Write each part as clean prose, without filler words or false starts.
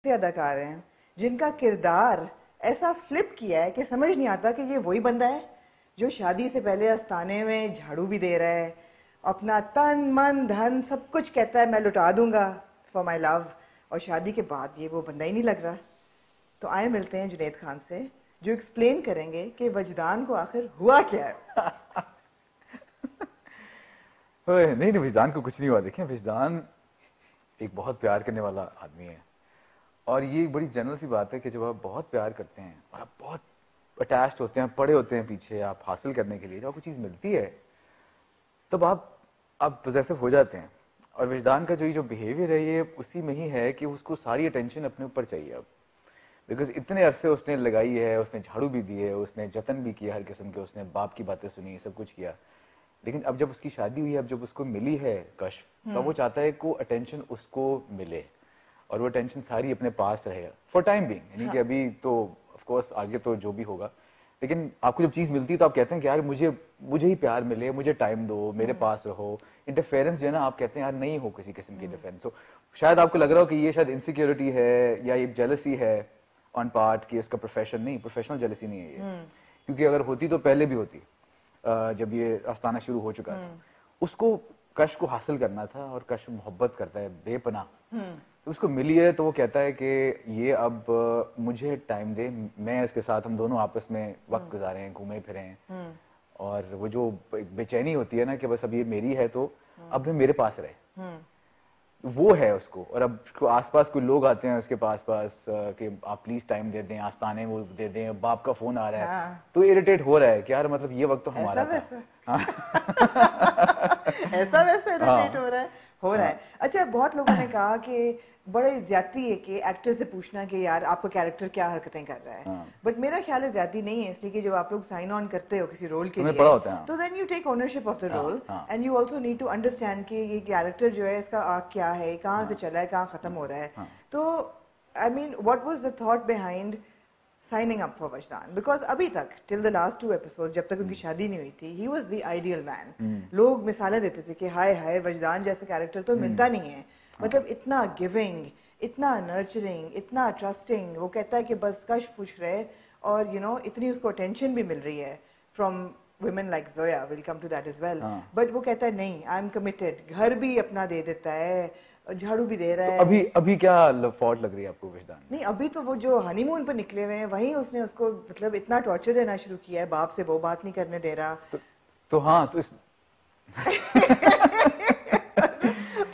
ऐसे अदाकार हैं जिनका किरदार ऐसा फ्लिप किया है कि समझ नहीं आता कि ये वही बंदा है जो शादी से पहले आस्थाने में झाड़ू भी दे रहा है, अपना तन मन धन सब कुछ कहता है मैं लुटा दूंगा फॉर माई लव, और शादी के बाद ये वो बंदा ही नहीं लग रहा। तो आए मिलते हैं जुनैद खान से जो एक्सप्लेन करेंगे कि वजदान को आखिर हुआ क्या है। नहीं नहीं, विजदान को कुछ नहीं हुआ। देखें, विजदान एक बहुत प्यार करने वाला आदमी है, और ये एक बड़ी जनरल सी बात है कि जब आप बहुत प्यार करते हैं और आप बहुत अटैच्ड होते हैं, पड़े होते हैं पीछे आप हासिल करने के लिए, जब आपको चीज़ मिलती है तब आप पोजेसिव हो जाते हैं। और विजदान का जो बिहेवियर है ये उसी में ही है कि उसको सारी अटेंशन अपने ऊपर चाहिए अब, बिकॉज इतने अरसे उसने लगाई है, उसने झाड़ू भी दी है, उसने जतन भी किया हर किस्म के, उसने बाप की बातें सुनी, सब कुछ किया, लेकिन अब जब उसकी शादी हुई है, अब जब उसको मिली है कश्फ, तो वो चाहता है कि अटेंशन उसको मिले और वो अटेंशन सारी अपने पास रहे फॉर टाइम बीइंग। यानी कि अभी तो ऑफ कोर्स आगे तो जो भी होगा, लेकिन आपको जब चीज मिलती है तो आप कहते हैं कि यार मुझे ही प्यार मिले, मुझे टाइम दो, मेरे पास रहो। इंटरफेरेंस जो है ना, आप कहते हैं यार नहीं हो किसी किस्म की इंटरफेरेंस। तो शायद आपको लग रहा हो कि ये शायद इनसिक्योरिटी है या ये जेलसी है ऑन पार्ट की उसका प्रोफेशन, नहीं, प्रोफेशनल जेलसी नहीं है ये, क्योंकि अगर होती तो पहले भी होती। जब ये आस्ताना शुरू हो चुका था, उसको कश को हासिल करना था, और कश मोहब्बत करता है बेपनाह, तो उसको मिली है तो वो कहता है कि ये अब मुझे टाइम दे, मैं इसके साथ, हम दोनों आपस में वक्त गुजारें, घूमे फिरें, और वो जो बेचैनी होती है ना कि बस अब ये मेरी है तो अब मेरे पास रहे, वो है उसको। और अब आसपास कोई लोग आते हैं उसके पास कि आप प्लीज टाइम दे दें, आस्ताने वो दे दें, बाप का फोन आ रहा है, तो इरिटेट हो रहा है कि यार मतलब ये वक्त तो हमारा था। ऐसा वैसा इरिटेट हो रहा है। अच्छा, बहुत लोगों ने कहा कि बड़े ज्यादती है कि एक्टर से पूछना कि यार आपका कैरेक्टर क्या हरकतें कर रहा है, बट मेरा ख्याल है ज्यादती नहीं है, इसलिए कि जब आप लोग साइन ऑन करते हो किसी रोल के लिए तो then you take ownership of the role and you also need to understand कि ये कैरेक्टर जो है इसका आर्क क्या है, कहाँ से चला है, कहाँ खत्म हो रहा है। तो I mean what was the thought behind signing up for वजदान? Because अभी तक till the last 2 episodes, जब तक उनकी शादी नहीं हुई थी, he was the ideal man. लोग मिसालें देते थे कि हाय हाय वजदान जैसे कैरेक्टर तो मिलता नहीं है, मतलब इतना गिविंग, इतना नर्चरिंग, इतना ट्रस्टिंग। वो कहता है कि बस कश खुश रहे, और यू नो इतनी उसको अटेंशन भी मिल रही है from women like Zoya, we'll come to that as well. But वो कहता है नहीं, I'm committed, घर भी अपना दे देता है, झाड़ू भी दे रहा है। तो अभी क्या फॉल्ट लग रही है आपको विजदान? नहीं, अभी तो वो जो हनीमून पर निकले हुए हैं वहीं उसने उसको मतलब इतना टॉर्चर देना शुरू किया है, बाप से वो बात नहीं करने दे रहा। तो हाँ, तो इस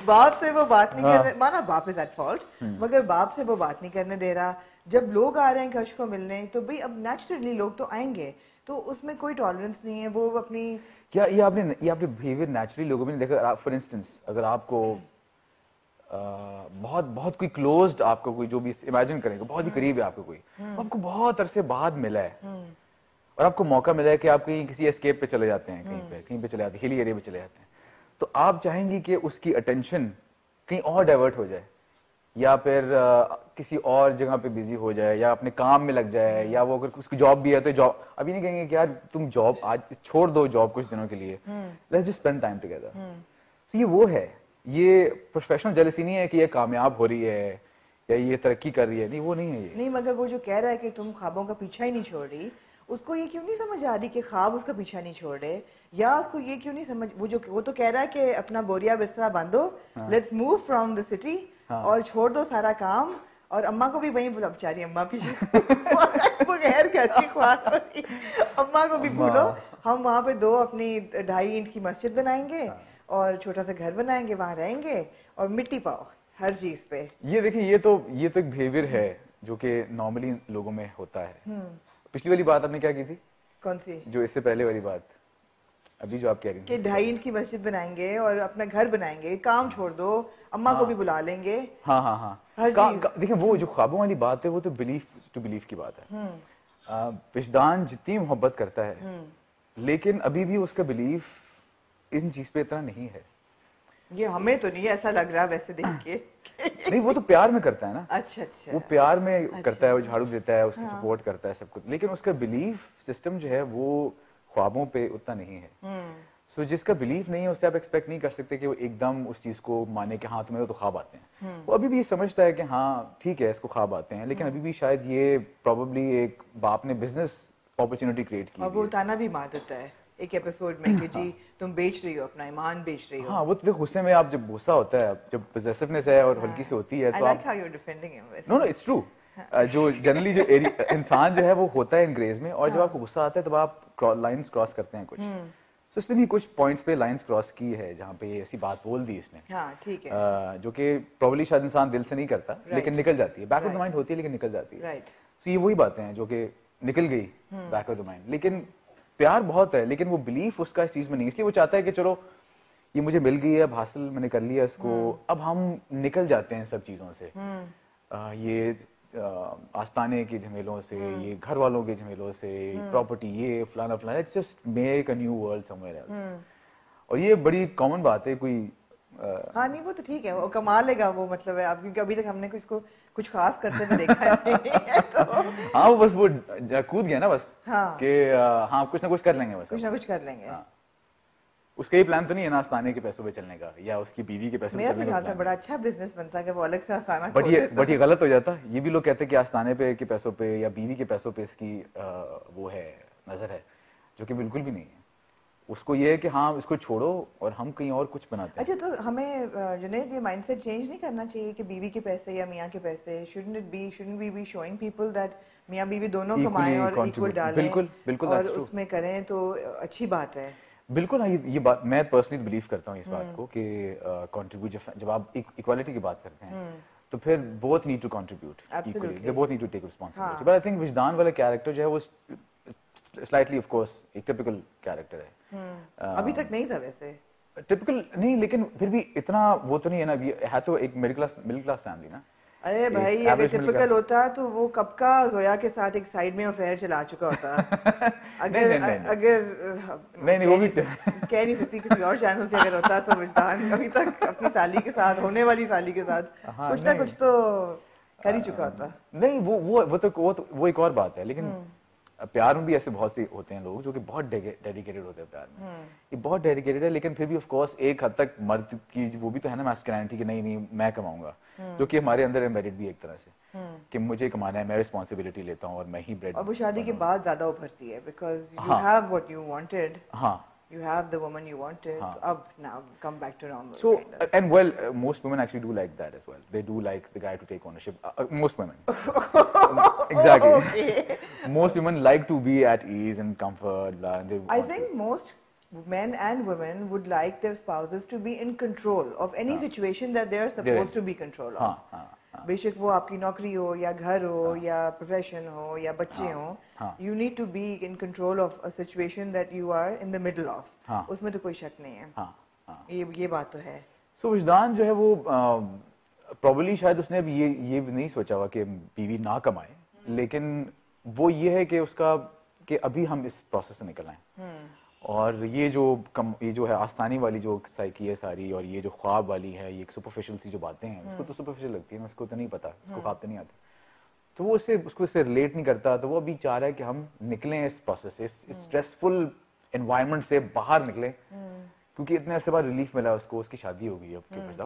बाप से वो बात नहीं करने, माना बाप इज एट फॉल्ट, मगर बाप से वो बात नहीं करने दे रहा। जब लोग आ रहे हैं कश को मिलने, तो भाई अब नेचुरली लोग तो आएंगे, तो उसमें कोई टॉलरेंस नहीं है। वो अपनी क्या ये आपने बिहेवियर नेचुरली लोगों में देखा? फॉर इंस्टेंस, अगर आपको बहुत बहुत कोई क्लोज्ड, आपको कोई जो भी इमेजिन करेंगे बहुत ही करीब है आपको कोई, आपको बहुत अरसे बाद मिला है और आपको मौका मिला है कि आप कहीं किसी एस्केप पे चले जाते हैं, कहीं पे चले जाते हैं, हिली एरिया में चले जाते हैं, तो आप चाहेंगे कि उसकी अटेंशन कहीं और डाइवर्ट हो जाए, या फिर किसी और जगह पे बिजी हो जाए, या अपने काम में लग जाए, या वो अगर उसकी जॉब भी है तो जॉब, अभी नहीं कहेंगे कि यार तुम जॉब आज छोड़ दो जॉब कुछ दिनों के लिए, let's just spend time together. तो ये वो है, ये प्रोफेशनल जेलसी नहीं है कि ये कामयाब हो रही है या ये तरक्की कर रही है, नहीं, वो नहीं है ये। नहीं, मगर वो जो कह रहा है कि तुम ख्वाबों का पीछा ही नहीं छोड़ रही, उसको ये क्यों नहीं समझ आ रही कि ख्वाब उसका पीछा नहीं छोड़ रहे, या उसको ये क्यों नहीं समझ, वो तो कह रहा है कि अपना बोरिया बिस्तरा बांधो, let's move from the city, और छोड़ दो सारा काम, और अम्मा को भी वहीं बुला, बेचारी अम्मा पीछे वो गैर घर की ख्वाब हो रही, अम्मा को भी भूलो, हम वहाँ पे 2 अपनी 2.5 ईंट की मस्जिद बनाएंगे और छोटा सा घर बनाएंगे, वहां रहेंगे और मिट्टी पाओ हर चीज पे। ये देखिए, ये तो एक बिहेवियर है जो कि नॉर्मली लोगों में होता है। पिछली वाली बात आपने क्या की थी? कौन सी? जो इससे पहले वाली बात, अभी जो आप कह रही हैं कि 2.5 ईंट की मस्जिद बनाएंगे और अपना घर बनाएंगे, काम छोड़ दो, अम्मा को भी बुला लेंगे। हाँ, हर चीज। देखिए, वो जो ख्वाबों वाली बात है वो तो बिलीफ टू बिलीफ की बात है। विजदान जितनी मोहब्बत करता है, लेकिन अभी भी उसका बिलीफ इन चीज पे इतना नहीं है। ये हमें तो नहीं ऐसा लग रहा वैसे देख के। नहीं, वो तो प्यार में करता है ना। अच्छा, वो प्यार में करता है, वो झाड़ू देता है, उसकी सपोर्ट करता है, सब कुछ, लेकिन उसका बिलीफ सिस्टम जो है वो ख्वाबों पे उतना नहीं है। सो जिसका बिलीफ नहीं है उससे आप एक्सपेक्ट नहीं कर सकते कि वो एकदम उस चीज को माने कि हाँ तुम्हें तो ख्वाब आते हैं। वो अभी भी ये समझता है कि हाँ ठीक है इसको ख्वाब आते हैं, लेकिन अभी भी शायद ये प्रोबेबली एक बाप ने बिजनेस अपॉर्चुनिटी क्रिएट की और वो ताना भी मार देता है एक एपिसोड में कि जी तुम बेच रही हो, अपना ईमान बेच रही हो। हाँ वो तो गुस्से में आप जब गुस्सा होता है, जब पोजेसिवनेस है और हल्की सी होती है तो आप नो नो इट्स ट्रू। जो जनरली जो इंसान जो है वो होता है इंग्रेज में, और जब आपको गुस्सा आता है तब आप लाइंस क्रॉस करते हैं कुछ। तो इसने भी कुछ पॉइंट्स पे लाइंस क्रॉस की है जहाँ पे ऐसी बात बोल दी इसने। हाँ, ठीक है। जो कि प्रोबेबली शायद इंसान दिल से नहीं करता, लेकिन निकल जाती है, बैक ऑफ द माइंड होती है लेकिन निकल जाती है। तो ये वही बातें हैं जो कि निकल गई बैक ऑफ द माइंड। लेकिन प्यार बहुत है, लेकिन वो बिलीफ उसका इस चीज में नहीं, इसलिए वो चाहता है कि चलो ये मुझे मिल गई है, अब हासिल मैंने कर लिया इसको, अब हम निकल जाते हैं सब चीजों से। ये आस्ताने के झमेलों से, ये घर वालों के झमेलों से, प्रॉपर्टी, ये फलाना फलाना, it's just make a new world somewhere else. और ये बड़ी कॉमन बात है। कोई हाँ नहीं वो तो ठीक है, वो कमा लेगा वो, मतलब है अब, क्योंकि अभी तक हमने कुछ खास करते हुए देखा है तो हाँ वो बस वो कूद गया ना बस। हाँ कि हाँ कुछ ना कुछ कर लेंगे, बस कुछ ना कुछ कर लेंगे। हाँ। उसका ये प्लान तो नहीं है ना आस्ताने के पैसों पे चलने का या उसकी बीवी के पैसों पे चलने का। मेरा तो ख्याल था बड़ा अच्छा बिजनेस बनता है कि वो अलग से आस्ताना बट ये गलत हो जाता। ये भी लोग कहते हैं कि आस्ताने पे के पैसों पे या बीवी के पैसों पे इसकी वो है नजर है, जो कि बिल्कुल भी नहीं है। उसको ये है कि हाँ इसको छोड़ो और हम कहीं और कुछ बनाते हैं। अच्छा, तो हमें जुनैद ये माइंडसेट चेंज नहीं करना चाहिए कि बीवी के पैसे या मियाँ के पैसे, shouldn't we be showing people that मियाँ बीवी दोनों कमाएं और इक्वल डालें, बिल्कुल और उसमें करें तो अच्छी बात है। बिल्कुल हाँ, ये बात मैं पर्सनली बिलीव करता हूँ इस बात को कि कंट्रीब्यूट, जब आप इक्वालिटी की बात करते हैं तो फिर both need to contribute equally, they both need to take responsibility. But I think Wijdan वाला कैरेक्टर जो है वो स्लाइटली ऑफ कोर्स एक टिपिकल कैरेक्टर है। अभी तक नहीं था वैसे, टिपिकल नहीं, लेकिन फिर भी इतना वो तो नहीं है ना। अभी है तो एक मिडिल क्लास फैमिली ना। अरे भाई अगर टिपिकल होता तो वो कब का जोया के साथ एक साइड में अफेयर चला चुका होता। अगर नहीं वो भी कह नहीं सकती, किसी और चैनल पे अगर होता तो विजदान अभी तक अपनी साली के साथ, होने वाली साली के साथ कुछ ना कुछ तो कर ही चुका होता। नहीं वो एक और बात है। लेकिन प्यार में भी ऐसे बहुत से होते हैं लोग जो कि बहुत डेडिकेटेड होते हैं प्यार में। ये बहुत डेडिकेटेड है, लेकिन फिर भी ऑफ कोर्स एक हद तक मर्द की वो भी तो है ना मैस्कुलिनिटी कि नहीं मैं कमाऊंगा, जो कि हमारे अंदर एम्बेडेड भी एक तरह से कि मुझे कमाना है, मैं रिस्पांसिबिलिटी लेता हूँ और मैं ही ब्रेड। और वो शादी के बाद ज्यादा उभरती है because you have what you wanted. हाँ, you have the woman you wanted. So up now, come back to normal. So and well, most women actually do like that as well. They do like the guy to take ownership. Most women. Exactly. Okay. Most women like to be at ease and comfort. And they I think most men and women would like their spouses to be in control of any situation that they are supposed to be control of. बेशक वो आपकी नौकरी हो या घर हो या profession हो या बच्चे हो, you need to be in control of a situation that you are in the middle of. उसमें तो कोई शक नहीं है। ये बात तो है। सो विजदान जो है वो प्रोबेबली शायद उसने अब ये नहीं सोचा हुआ कि बीवी ना कमाए, लेकिन वो ये है कि उसका कि अभी हम इस प्रोसेस से निकल आए। और ये जो है आस्तानी वाली जो साइकी है सारी, और ये जो ख्वाब वाली है, ये सुपरफिशियल सी जो बातें हैं, उसको तो सुपरफिशियल लगती है, उसको तो नहीं पता, उसको ख्वाब तो नहीं आते, तो वो उसको इससे रिलेट नहीं करता। तो वो अभी चाह रहा है कि हम निकलें इस प्रोसेस से, इस स्ट्रेसफुल एनवायरनमेंट से बाहर निकलें, क्योंकि इतने अरसे बाद रिलीफ मिला उसको, उसकी शादी हो गई अब।